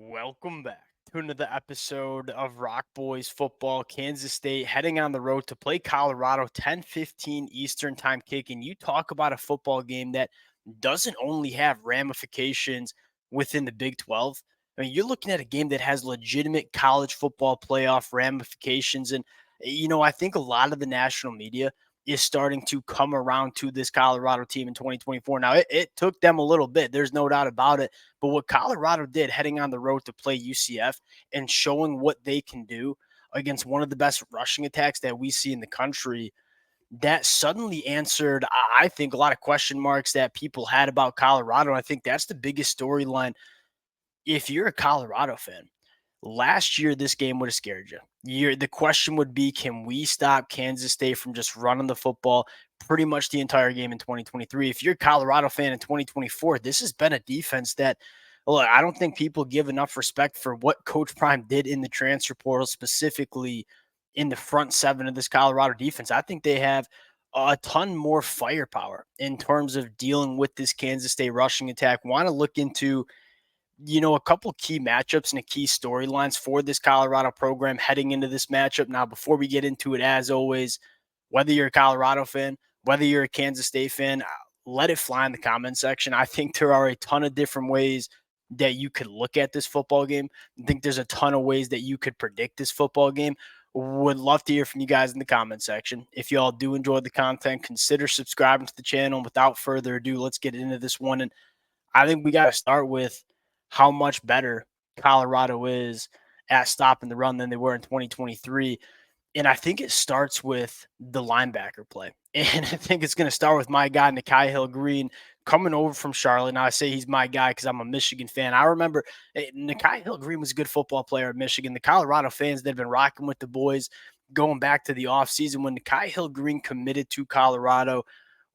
Welcome back to another episode of Rock Boys Football. Kansas State heading on the road to play Colorado, 10:15 Eastern Time kick. And you talk about a football game that doesn't only have ramifications within the Big 12. I mean, you're looking at a game that has legitimate college football playoff ramifications. And, I think a lot of the national media is starting to come around to this Colorado team in 2024. Now, it took them a little bit. There's no doubt about it. But what Colorado did heading on the road to play UCF and showing what they can do against one of the best rushing attacks that we see in the country, that suddenly answered, I think, a lot of question marks that people had about Colorado. And I think that's the biggest storyline if you're a Colorado fan. Last year, this game would have scared you. The question would be, can we stop Kansas State from just running the football pretty much the entire game in 2023? If you're a Colorado fan in 2024, this has been a defense that, look, I don't think people give enough respect for what Coach Prime did in the transfer portal, specifically in the front seven of this Colorado defense. I think they have a ton more firepower in terms of dealing with this Kansas State rushing attack. Want to look into a couple key matchups and a key storylines for this Colorado program heading into this matchup. Now, before we get into it, as always, whether you're a Colorado fan, whether you're a Kansas State fan, let it fly in the comment section. I think there are a ton of different ways that you could look at this football game. I think there's a ton of ways that you could predict this football game. Would love to hear from you guys in the comment section. If you all do enjoy the content, consider subscribing to the channel. Without further ado, let's get into this one. And I think we got to start with how much better Colorado is at stopping the run than they were in 2023. And I think it starts with the linebacker play. And I think it's going to start with my guy, Nikai Green, coming over from Charlotte. Now, I say he's my guy because I'm a Michigan fan. I remember Nikai Green was a good football player at Michigan. The Colorado fans that have been rocking with the boys going back to the offseason when Nikai Green committed to Colorado,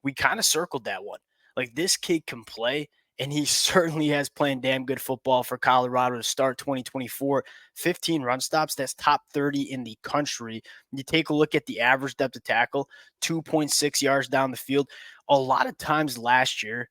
we kind of circled that one. Like, this kid can play, and he certainly has playing damn good football for Colorado to start 2024. 15 run stops, that's top 30 in the country. You take a look at the average depth of tackle, 2.6 yards down the field. A lot of times last year,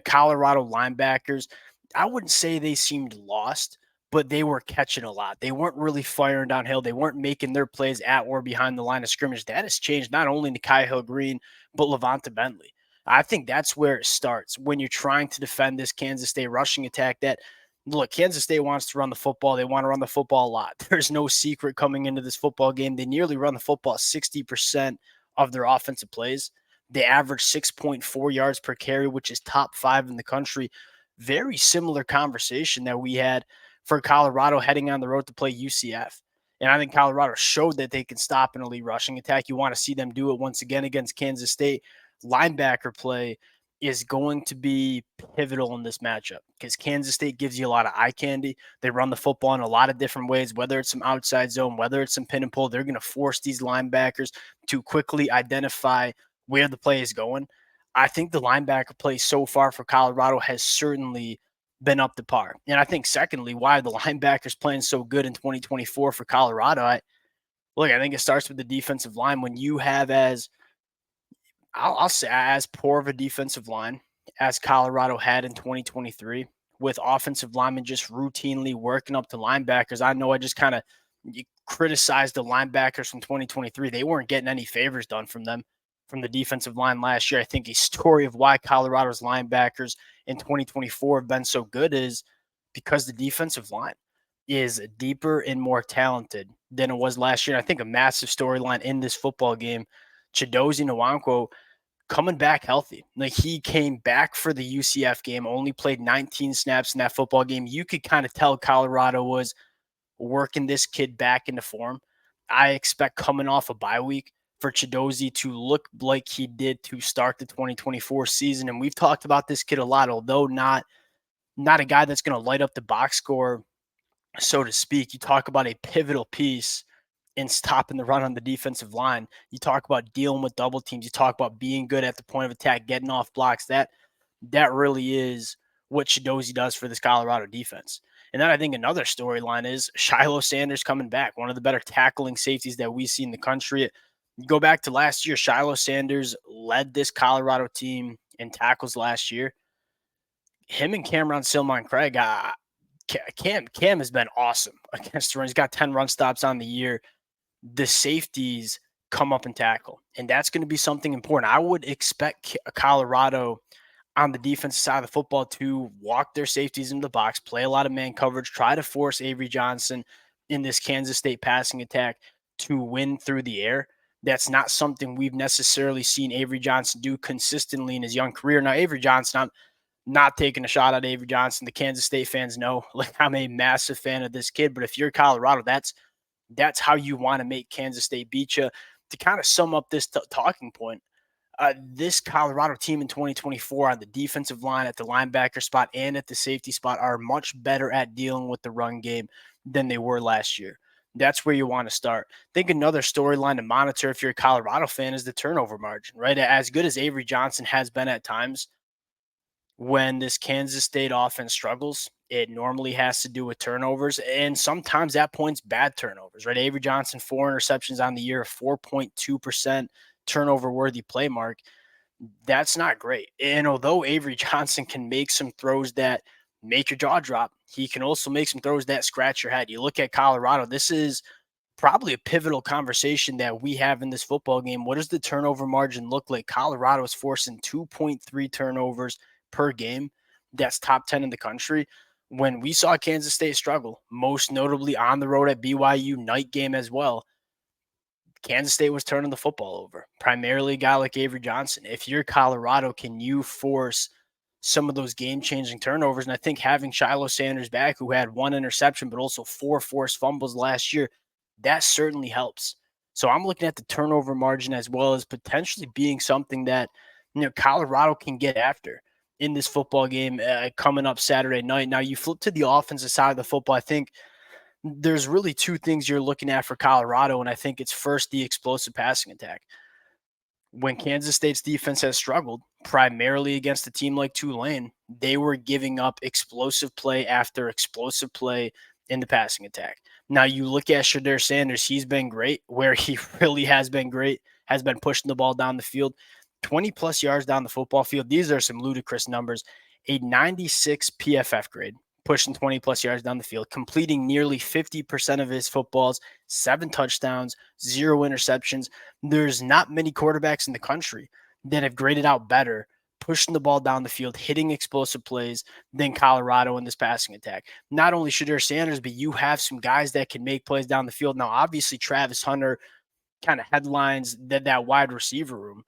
Colorado linebackers, I wouldn't say they seemed lost, but they were catching a lot. They weren't really firing downhill. They weren't making their plays at or behind the line of scrimmage. That has changed not only Nikai Green, but Levante Bentley. I think that's where it starts when you're trying to defend this Kansas State rushing attack that, look, Kansas State wants to run the football. They want to run the football a lot. There's no secret coming into this football game. They nearly run the football 60% of their offensive plays. They average 6.4 yards per carry, which is top 5 in the country. Very similar conversation that we had for Colorado heading on the road to play UCF. And I think Colorado showed that they can stop an elite rushing attack. You want to see them do it once again against Kansas State. Linebacker play is going to be pivotal in this matchup because Kansas State gives you a lot of eye candy. They run the football in a lot of different ways, whether it's some outside zone, whether it's some pin and pull. They're going to force these linebackers to quickly identify where the play is going. I think the linebacker play so far for Colorado has certainly been up to par. And I think, secondly, why the linebackers playing so good in 2024 for Colorado. I think it starts with the defensive line. When you have I'll say as poor of a defensive line as Colorado had in 2023, with offensive linemen just routinely working up to linebackers. I know I just kind of criticized the linebackers from 2023. They weren't getting any favors done from them from the defensive line last year. I think a story of why Colorado's linebackers in 2024 have been so good is because the defensive line is deeper and more talented than it was last year. I think a massive storyline in this football game, Chidi Wano coming back healthy. Like, he came back for the UCF game, only played 19 snaps in that football game. You could kind of tell Colorado was working this kid back into form. I expect coming off a bye week for Chidi to look like he did to start the 2024 season. And we've talked about this kid a lot, although not a guy that's going to light up the box score, so to speak. You talk about a pivotal piece in stopping the run on the defensive line. You talk about dealing with double teams. You talk about being good at the point of attack, getting off blocks. That really is what Chidi does for this Colorado defense. And then I think another storyline is Shiloh Sanders coming back, one of the better tackling safeties that we see in the country. You go back to last year, Shiloh Sanders led this Colorado team in tackles last year. Him and Cameron Silmon Craig, Cam has been awesome against the run. He's got 10 run stops on the year. The safeties come up and tackle, and that's going to be something important. I would expect Colorado on the defensive side of the football to walk their safeties into the box, play a lot of man coverage, try to force Avery Johnson in this Kansas State passing attack to win through the air. That's not something we've necessarily seen Avery Johnson do consistently in his young career. Now, Avery Johnson, I'm not taking a shot at Avery Johnson. The Kansas State fans know, like, I'm a massive fan of this kid. But if you're Colorado, that's how you want to make Kansas State beat you. To kind of sum up this talking point, this Colorado team in 2024 on the defensive line, at the linebacker spot, and at the safety spot are much better at dealing with the run game than they were last year. That's where you want to start. I think another storyline to monitor if you're a Colorado fan is the turnover margin, right? As good as Avery Johnson has been at times, when this Kansas State offense struggles, it normally has to do with turnovers. And sometimes that point's bad turnovers, right? Avery Johnson, 4 interceptions on the year, 4.2% turnover worthy play mark. That's not great. And although Avery Johnson can make some throws that make your jaw drop, he can also make some throws that scratch your head. You look at Colorado, this is probably a pivotal conversation that we have in this football game. What does the turnover margin look like? Colorado is forcing 2.3 turnovers per game. That's top 10 in the country. When we saw Kansas State struggle, most notably on the road at BYU, night game as well, Kansas State was turning the football over, primarily a guy like Avery Johnson. If you're Colorado, can you force some of those game-changing turnovers? And I think having Shiloh Sanders back, who had 1 interception, but also 4 forced fumbles last year, that certainly helps. So I'm looking at the turnover margin as well as potentially being something that, Colorado can get after in this football game coming up Saturday night. Now, you flip to the offensive side of the football. I think there's really two things you're looking at for Colorado, and I think it's first the explosive passing attack. When Kansas State's defense has struggled, primarily against a team like Tulane, they were giving up explosive play after explosive play in the passing attack. Now, you look at Shiloh Sanders, he's been great. Where he really has been great has been pushing the ball down the field, 20 plus yards down the football field. These are some ludicrous numbers. A 96 PFF grade, pushing 20 plus yards down the field, completing nearly 50% of his footballs, 7 touchdowns, 0 interceptions. There's not many quarterbacks in the country that have graded out better, pushing the ball down the field, hitting explosive plays than Colorado in this passing attack. Not only Shiloh Sanders, but you have some guys that can make plays down the field. Now, obviously, Travis Hunter kind of headlines that wide receiver room.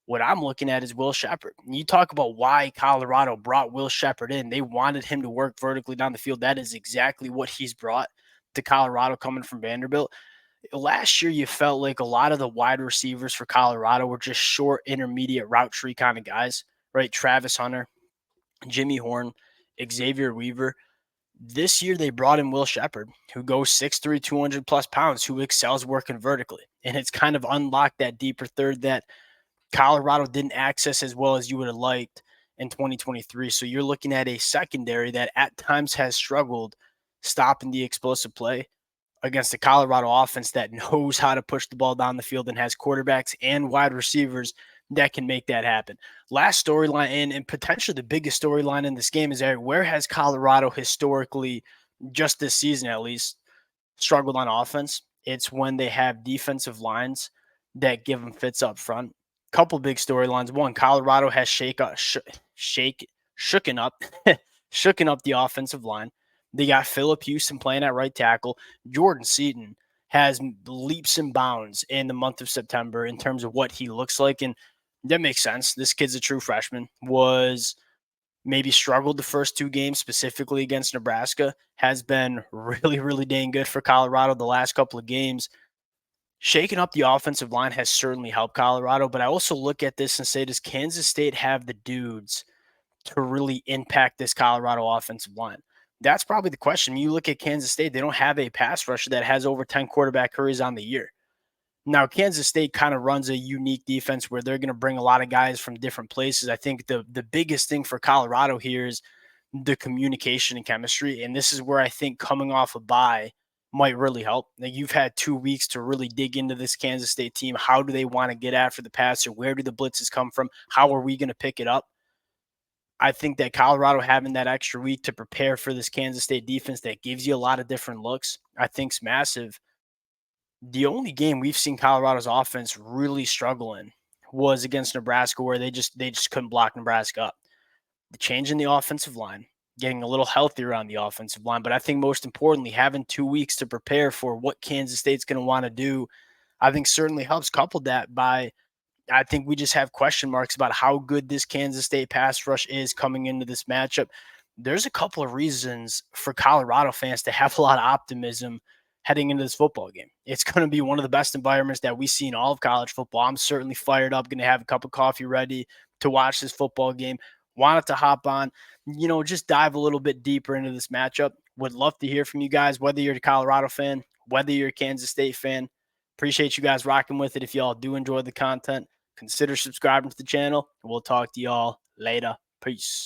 What I'm looking at is Will Sheppard. And you talk about why Colorado brought Will Sheppard in. They wanted him to work vertically down the field. That is exactly what he's brought to Colorado coming from Vanderbilt. Last year, you felt like a lot of the wide receivers for Colorado were just short, intermediate route tree kind of guys, right? Travis Hunter, Jimmy Horn, Xavier Weaver. This year, they brought in Will Sheppard, who goes 6'3", 200 plus pounds, who excels working vertically. And it's kind of unlocked that deeper third that Colorado didn't access as well as you would have liked in 2023. So you're looking at a secondary that at times has struggled stopping the explosive play against the Colorado offense that knows how to push the ball down the field and has quarterbacks and wide receivers that can make that happen. Last storyline, and potentially the biggest storyline in this game is where has Colorado historically, just this season at least, struggled on offense? It's when they have defensive lines that give them fits up front. Couple big storylines. One, Colorado has shooken up shooken up the offensive line. They got Phillip Houston playing at right tackle. Jordan Seaton has leaps and bounds in the month of September in terms of what he looks like, and that makes sense. This kid's a true freshman. Was maybe struggled the first 2 games, specifically against Nebraska. Has been really, really dang good for Colorado the last couple of games. Shaking up the offensive line has certainly helped Colorado, but I also look at this and say, does Kansas State have the dudes to really impact this Colorado offensive line? That's probably the question. You look at Kansas State, they don't have a pass rusher that has over 10 quarterback hurries on the year. Now, Kansas State kind of runs a unique defense where they're going to bring a lot of guys from different places. I think the biggest thing for Colorado here is the communication and chemistry, and this is where I think coming off a bye might really help. Now, you've had 2 weeks to really dig into this Kansas State team. How do they want to get after the passer? Where do the blitzes come from? How are we going to pick it up? I think that Colorado having that extra week to prepare for this Kansas State defense that gives you a lot of different looks, I think is massive. The only game we've seen Colorado's offense really struggle in was against Nebraska, where they just couldn't block Nebraska up. The change in the offensive line, getting a little healthier on the offensive line, but I think most importantly, having 2 weeks to prepare for what Kansas State's going to want to do, I think certainly helps. Coupled that by, I think we just have question marks about how good this Kansas State pass rush is coming into this matchup. There's a couple of reasons for Colorado fans to have a lot of optimism heading into this football game. It's going to be one of the best environments that we see in all of college football. I'm certainly fired up, going to have a cup of coffee ready to watch this football game. Wanted to hop on, just dive a little bit deeper into this matchup. Would love to hear from you guys, whether you're a Colorado fan, whether you're a Kansas State fan. Appreciate you guys rocking with it. If y'all do enjoy the content, consider subscribing to the channel. We'll talk to y'all later. Peace.